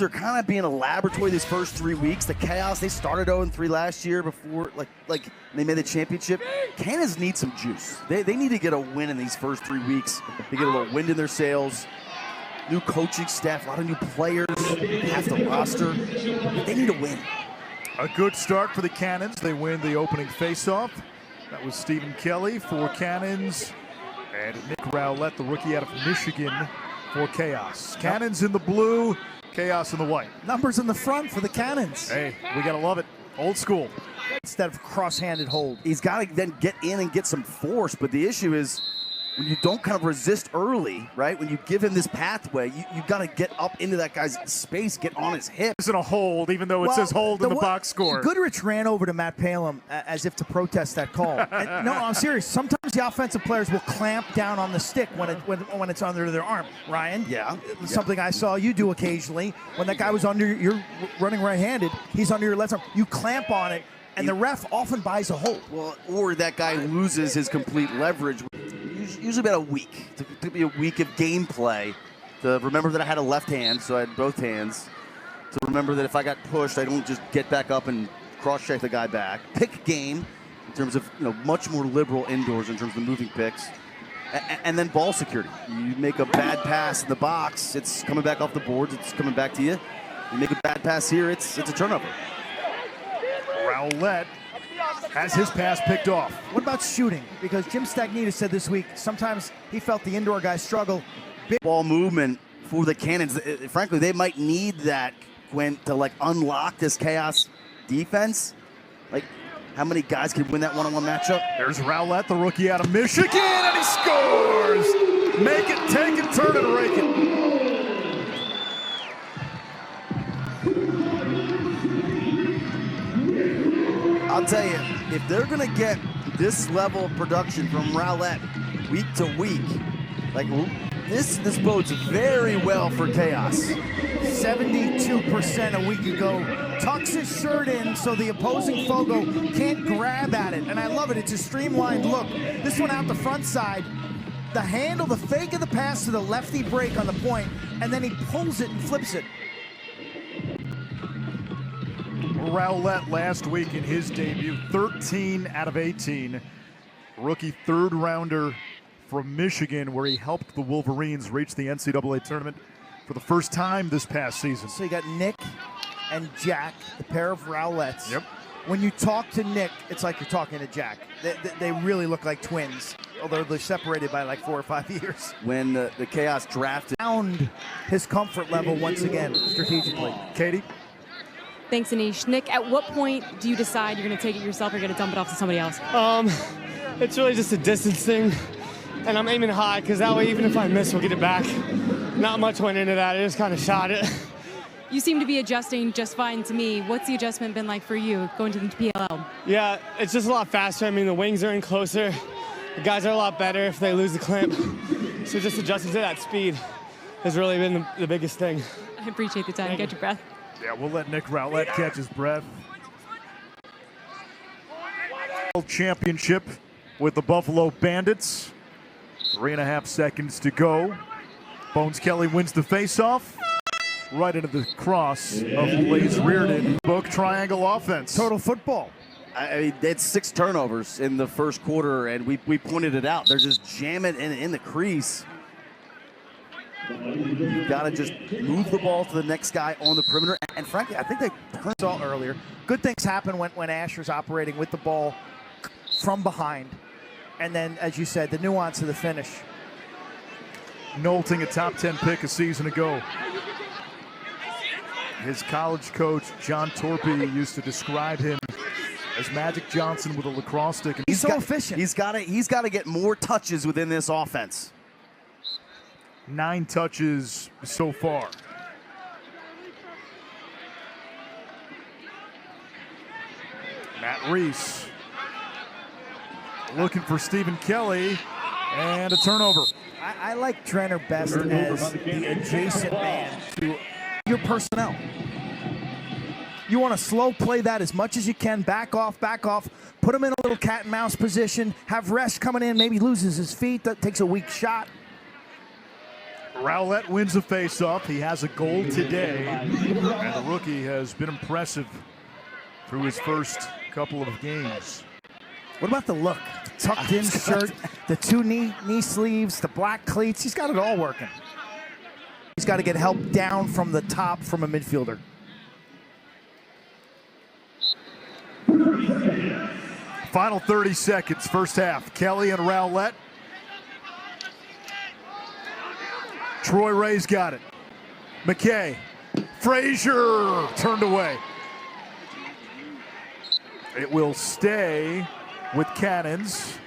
are kind of being a laboratory these first 3 weeks. The Chaos, they started 0-3 last year before like they made the championship. Cannons need some juice. They need to get a win in these first 3 weeks to get a little wind in their sails. New coaching staff, a lot of new players, half the roster. They need a win. A good start for the Cannons. They win the opening faceoff. That was Stephen Kelly for Cannons and Nick Rowlett, the rookie out of Michigan, for Chaos. Cannons in the blue, Chaos in the white. Numbers in the front for the Cannons. Hey, we gotta love it. Old school. Instead of cross-handed hold. He's got to then get in and get some force, but the issue is when you don't kind of resist early, right? When you give him this pathway, you've got to get up into that guy's space, get on his hip. Isn't a hold, even though it says hold in the box score. Goodrich ran over to Matt Palem as if to protest that call. No, I'm serious. Sometimes the offensive players will clamp down on the stick when it's under their arm. Ryan? Yeah. Something I saw you do occasionally. When that guy was under, you're running right-handed, he's under your left arm. You clamp on it, and the ref often buys a hold. Well, or that guy loses his complete leverage. Usually about a week. It took me a week of gameplay to remember that I had a left hand, so I had both hands. To remember that if I got pushed, I don't just get back up and cross-check the guy back. Pick game in terms of much more liberal indoors in terms of moving picks. And then ball security. You make a bad pass in the box, it's coming back off the boards, it's coming back to you. You make a bad pass here, it's a turnover. Rowlett has his pass picked off. What about shooting? Because Jim Stagnita said this week sometimes he felt the indoor guys struggle. Ball movement for the Cannons. Frankly, they might need that, Quinn, to unlock this Chaos defense. How many guys can win that one-on-one matchup? There's Rowlett, the rookie out of Michigan, and he scores! Make it, take it, turn it, rake it. I'll tell you, if they're going to get this level of production from Rowlett week to week, this bodes very well for Chaos. 72% a week ago. Tucks his shirt in so the opposing Fogo can't grab at it. And I love it. It's a streamlined look. This one out the front side. The handle, the fake of the pass to the lefty break on the point, and then he pulls it and flips it. Rowlett last week in his debut, 13 out of 18. Rookie third rounder from Michigan, where he helped the Wolverines reach the NCAA tournament for the first time this past season. So you got Nick and Jack, the pair of Rowletts. Yep. When you talk to Nick, it's like you're talking to Jack. They really look like twins, although they're separated by 4 or 5 years. When the Chaos drafted, found his comfort level once again, strategically. Katie? Thanks, Anish. Nick, at what point do you decide you're going to take it yourself or you're going to dump it off to somebody else? It's really just a distance thing, and I'm aiming high because that way even if I miss, we'll get it back. Not much went into that. I just kind of shot it. You seem to be adjusting just fine to me. What's the adjustment been like for you going to the PLL? Yeah, it's just a lot faster. I mean, the wings are in closer. The guys are a lot better if they lose the clamp. So just adjusting to that speed has really been the biggest thing. I appreciate the time. Get your breath. Yeah, we'll let Nick Rowlett catch his breath. Championship with the Buffalo Bandits. 3.5 seconds to go. Bones Kelly wins the faceoff. Right into the cross of Blaze Reardon. Book triangle offense. Total football. I mean, it's 6 turnovers in the first quarter, and we pointed it out. They're just jamming in the crease. You've got to just move the ball to the next guy on the perimeter. And frankly, I think they turned saw earlier. Good things happen when Asher's operating with the ball from behind. And then, as you said, the nuance of the finish. Knowlting, a top 10 pick a season ago. His college coach, John Torpy, used to describe him as Magic Johnson with a lacrosse stick. And he's so efficient. He's got to get more touches within this offense. 9 touches so far. Matt Reese looking for Stephen Kelly, and a turnover. I like Trenner best as the adjacent man to your personnel. You want to slow play that as much as you can, back off, put him in a little cat and mouse position, have Resch coming in, maybe loses his feet, that takes a weak shot. Rowlett wins the faceoff. He has a goal today, and the rookie has been impressive through his first couple of games. What about the look? Tucked in shirt, the two knee sleeves, the black cleats. He's got it all working. He's got to get help down from the top from a midfielder. Final 30 seconds, first half. Kelly and Rowlett. Troy Ray's got it. McKay. Frazier turned away. It will stay with Cannons.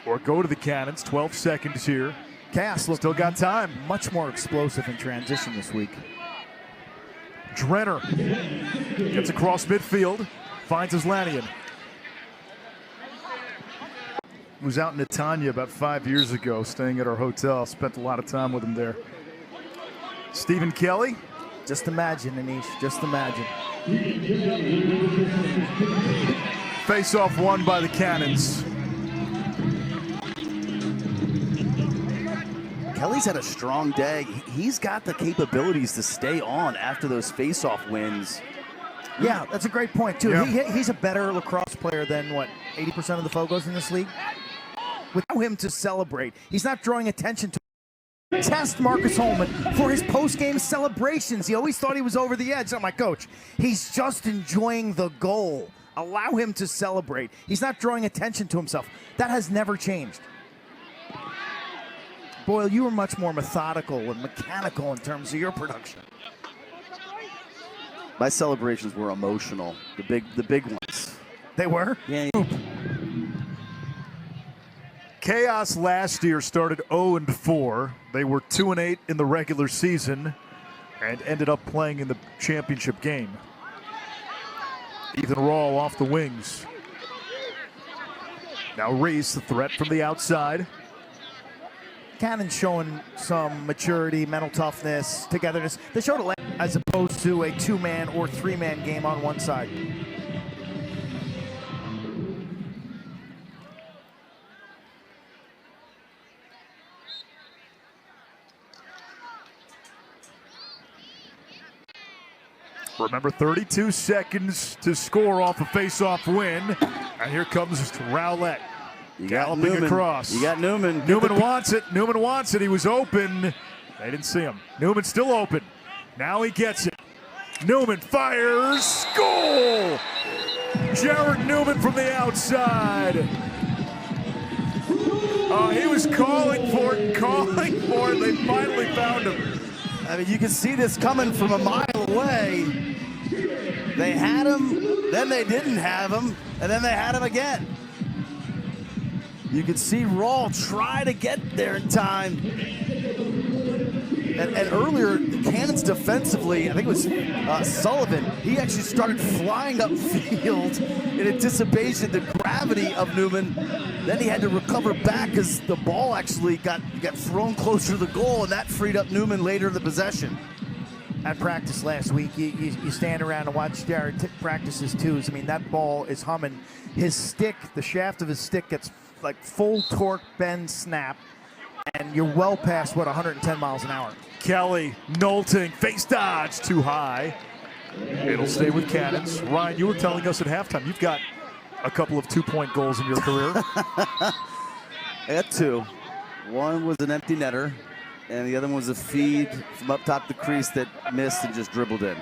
Or go to the Cannons. 12 seconds here. Cass Still got time. much more explosive in transition this week. Drenner gets across midfield. Finds Islanian. Was out in Netanya about 5 years ago, staying at our hotel. Spent a lot of time with him there. Stephen Kelly. Just imagine, Anish, just imagine. Face-off won by the Cannons. Kelly's had a strong day. He's got the capabilities to stay on after those face-off wins. Yeah, that's a great point, too. Yeah. He's a better lacrosse player than, what, 80% of the Fogos in this league? Without him to celebrate, he's not drawing attention to test Marcus Holman for his post-game celebrations. He always thought he was over the edge. I'm like, Coach, he's just enjoying the goal. Allow him to celebrate. He's not drawing attention to himself. That has never changed. Boyle, you were much more methodical and mechanical in terms of your production. My celebrations were emotional. The big ones. They were? Yeah. Chaos last year started 0-4. They were 2-8 in the regular season and ended up playing in the championship game. Ethan Rawl off the wings. Now Reese, the threat from the outside. Cannon showing some maturity, mental toughness, togetherness. They showed it as opposed to a two-man or three-man game on one side. Remember, 32 seconds to score off a face-off win. And here comes Rowlett. You got Galloping Newman. across. You got Newman. Newman wants it. Newman wants it. He was open. They didn't see him. Newman still open. Now he gets it. Newman fires. Goal! Jared Newman from the outside. He was calling for it, calling for it. They finally found him. I mean, you can see this coming from a mile away. They had him, then they didn't have him, and then they had him again. You could see Rawl try to get there in time. And earlier, the Cannons defensively, I think it was Sullivan, he actually started flying upfield in anticipation of the gravity of Newman. Then he had to recover back as the ball actually got thrown closer to the goal, and that freed up Newman later in the possession. At practice last week, you stand around and watch Jared practice his twos. I mean, that ball is humming. His stick, the shaft of his stick gets like full torque bend snap, and you're well past, what, 110 miles an hour. Kelly, Knowlton, face dodge, too high. It'll stay with Cannons. Ryan, you were telling us at halftime you've got a couple of two-point goals in your career. I got two. One was an empty netter, and the other one was a feed from up top the crease that missed and just dribbled in.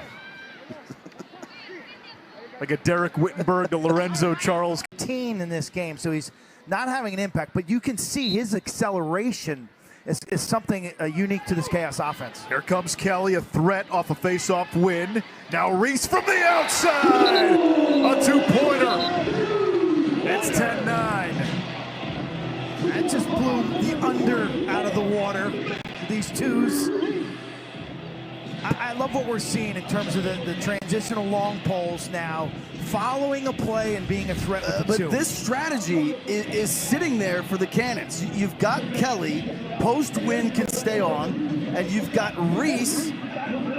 Like a Derek Wittenberg to Lorenzo Charles. In this game, so he's not having an impact, but you can see his acceleration is something unique to this Chaos offense. Here comes Kelly, a threat off a face-off win. Now Reese from the outside, a two-pointer. It's 10-9. That just blew the under out of the water. These twos. I love what we're seeing in terms of the transitional long poles now, following a play and being a threat with the But two. this strategy is sitting there for the Cannons. You've got Kelly, post-win can stay on, and you've got Reese,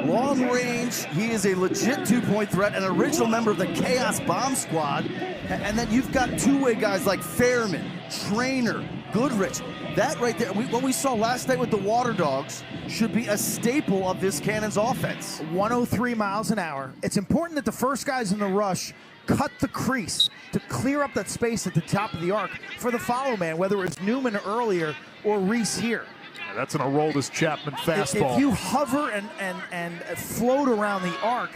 long range. He is a legit two-point threat, an original member of the Chaos Bomb Squad. And then you've got two-way guys like Fairman, Trainer, Goodrich. That right there, what we saw last night with the Water Dogs should be a staple of this Cannons offense. 103 miles an hour. It's important that the first guys in the rush cut the crease to clear up that space at the top of the arc for the follow man, whether it was Newman earlier or Reese here. That's an Aroldis Chapman fastball. If you hover and float around the arc,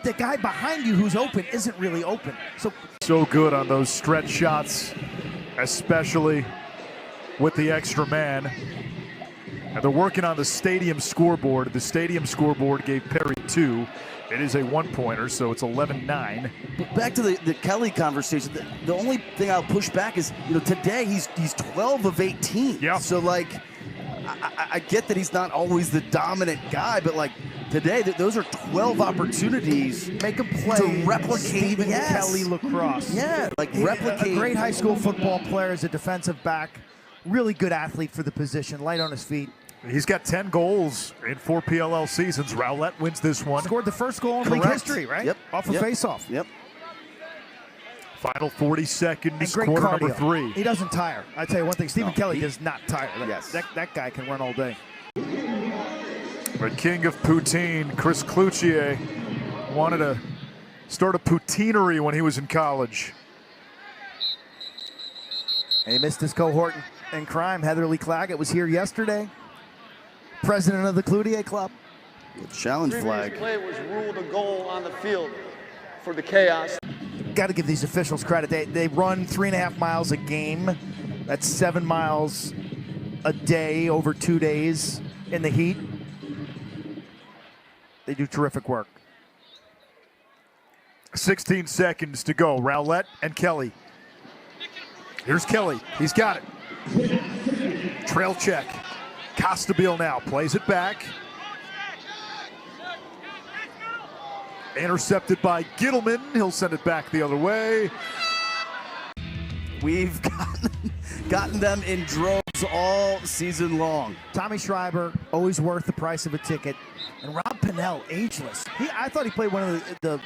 the guy behind you who's open isn't really open. So good on those stretch shots, especially with the extra man. And they're working on the stadium scoreboard. The stadium scoreboard gave Perry 2. It is a one-pointer, so it's 11-9. Back to the Kelly conversation. The only thing I'll push back is, today he's 12 of 18. Yeah. So I get that he's not always the dominant guy, but today those are 12 opportunities. Make him play to replicate Stephen Kelly Lacrosse. Yeah, replicate. A great high school football player as a defensive back. Really good athlete for the position, light on his feet. He's got 10 goals in 4 PLL seasons. Rowlett wins this one. Scored the first goal in league history, right? Yep. Off a face-off. Yep. Final 40 seconds, and great quarter cardio. number 3. He doesn't tire. I tell you one thing, Stephen Kelly does not tire. Yes. That guy can run all day. The king of poutine, Chris Cloutier, wanted to start a poutineery when he was in college. And he missed his cohort in crime. Heatherly Claggett was here yesterday. President of the Cloutier Club. The challenge flag. Play was ruled a goal on the field for the Chaos. Got to give these officials credit. They run 3.5 miles a game. That's 7 miles a day over 2 days in the heat. They do terrific work. 16 seconds to go. Rowlett and Kelly. Here's Kelly. He's got it. Trail check. Costabile now plays it back. Intercepted by Gittleman. He'll send it back the other way. We've gotten them in droves all season long. Tommy Schreiber, always worth the price of a ticket. And Rob Pinnell, ageless. I thought he played one of the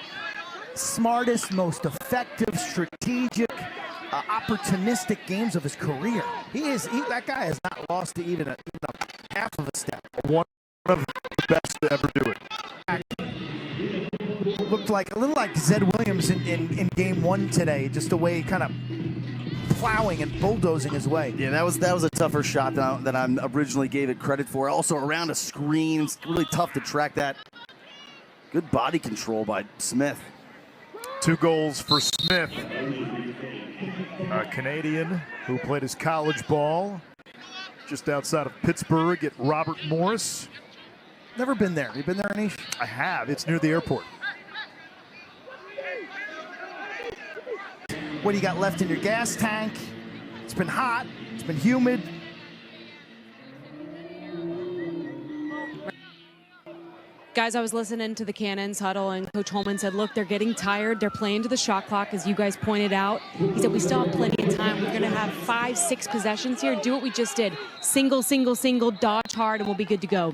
smartest, most effective, strategic, opportunistic games of his career. That guy has not lost to even a half of a step. One of the best to ever do it. Looked a little like Zed Williams in game 1 today, just the way he kind of plowing and bulldozing his way. Yeah, that was a tougher shot than I originally gave it credit for. Also around a screen, it's really tough to track that. Good body control by Smith. 2 goals for Smith, a Canadian who played his college ball just outside of Pittsburgh at Robert Morris. Never been there. You been there, Anish? I have. It's near the airport. What do you got left in your gas tank? It's been hot. It's been humid. Guys, I was listening to the Cannons huddle, and Coach Holman said, look, they're getting tired. They're playing to the shot clock, as you guys pointed out. He said, we still have plenty of time. We're going to have 5-6 possessions here. Do what we just did. Single, single, single, dodge hard, and we'll be good to go.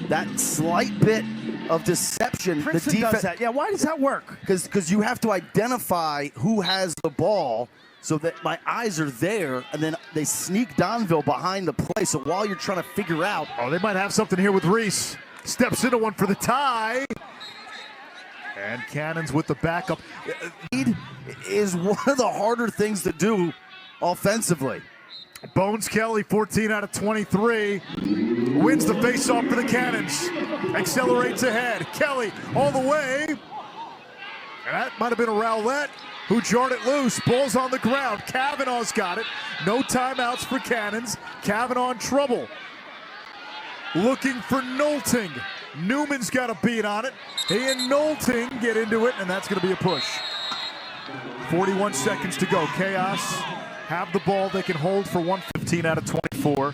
That slight bit of deception. Princeton does that. Yeah, why does that work? Because you have to identify who has the ball so that my eyes are there, and then they sneak Donville behind the play. So while you're trying to figure out. Oh, they might have something here with Reese. Steps into one for the tie. And Cannons with the backup. Lead is one of the harder things to do offensively. Bones Kelly, 14 out of 23. Wins the faceoff for the Cannons. Accelerates ahead. Kelly all the way. And that might have been a Rowlett who jarred it loose. Ball's on the ground. Kavanaugh's got it. No timeouts for Cannons. Kavanaugh in trouble. Looking for Nolting. Newman's got a beat on it. He and Nolting get into it, and that's going to be a push. 41 seconds to go. Chaos have the ball. They can hold for 115 out of 24.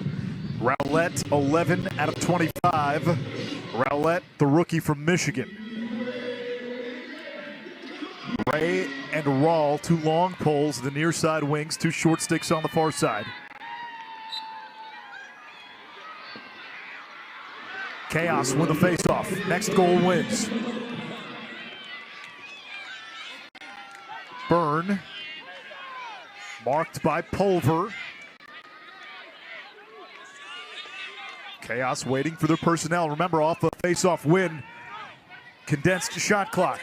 Rowlett, 11 out of 25. Rowlett, the rookie from Michigan. Ray and Rawl, 2 long poles, the near side wings, 2 short sticks on the far side. Chaos with a face-off. Next goal wins. Byrne Marked by Pulver. Chaos waiting for their personnel. Remember, off a face-off win, condensed shot clock.